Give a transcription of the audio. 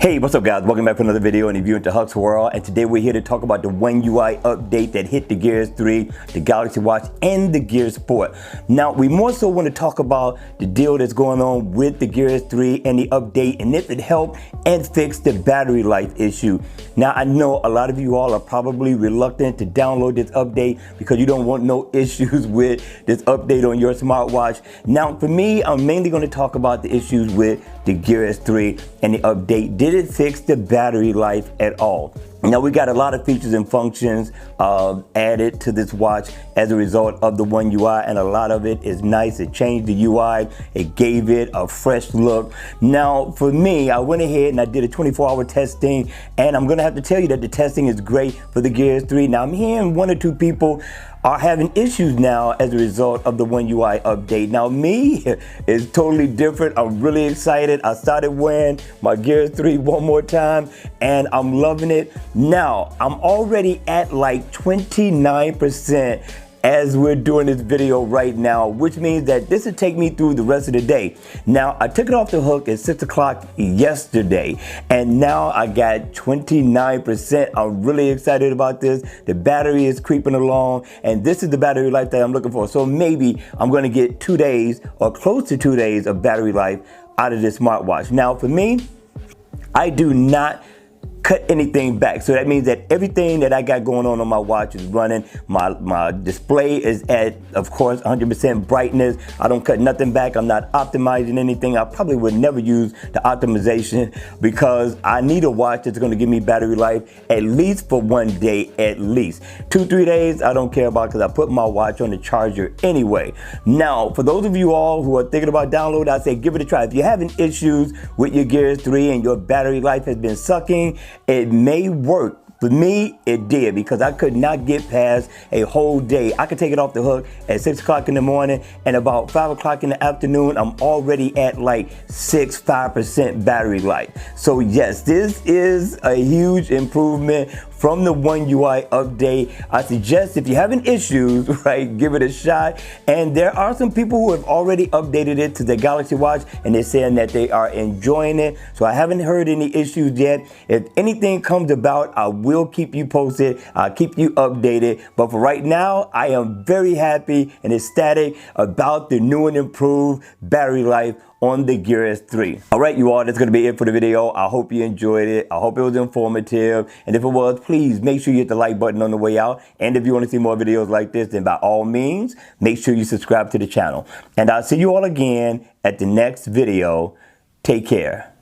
Hey, what's up guys? Welcome back for another video and review into Huck's World, and today we're here to talk about the One UI update that hit the Gear 3, the Galaxy Watch, and the Gear Sport. Now, we more so want to talk about the deal that's going on with the Gear 3 and the update, and if it helped and fixed the battery life issue. Now, I know a lot of you all are probably reluctant to download this update because you don't want no issues with this update on your smartwatch. Now, for me, I'm mainly going to talk about the issues with the Gear S3 and the update. Did it fix the battery life at all? Now, we got a lot of features and functions added to this watch as a result of the One UI, and a lot of it is nice. It changed the UI, it gave it a fresh look. Now, for me, I went ahead and I did a 24-hour testing, and I'm gonna have to tell you that the testing is great for the Gear S3. Now, I'm hearing one or two people are having issues now as a result of the One UI update. Now, me is totally different. I'm really excited. I started wearing my Gear 3 one more time, and I'm loving it. Now, I'm already at like 29% as we're doing this video right now, which means that this will take me through the rest of the day. Now, I took it off the hook at 6 o'clock yesterday, and now I got 29%. I'm really excited about this. The battery is creeping along, and this is the battery life that I'm looking for. So maybe I'm gonna get 2 days or close to 2 days of battery life out of this smartwatch. Now, for me, I do not cut anything back. So that means that everything that I got going on my watch is running. My display is at, of course, 100% brightness. I don't cut nothing back. I'm not optimizing anything. I probably would never use the optimization because I need a watch that's gonna give me battery life at least for 1 day, at least. 2-3 days, I don't care about because I put my watch on the charger anyway. Now, for those of you all who are thinking about downloading, I say give it a try. If you're having issues with your Gear 3 and your battery life has been sucking, it may work. For me, it did, because I could not get past a whole day. I could take it off the hook at 6 o'clock in the morning, and about 5 o'clock in the afternoon, I'm already at like 5% battery life. So yes, this is a huge improvement from the One UI update. I suggest if you're having issues, right, give it a shot. And there are some people who have already updated it to the Galaxy Watch, and they're saying that they are enjoying it. So I haven't heard any issues yet. If anything comes about, I will keep you posted. I'll keep you updated. But for right now, I am very happy and ecstatic about the new and improved battery life on the Gear S3. All right, you all, that's gonna be it for the video. I hope you enjoyed it. I hope it was informative. And if it was, please make sure you hit the like button on the way out. And if you wanna see more videos like this, then by all means, make sure you subscribe to the channel. And I'll see you all again at the next video. Take care.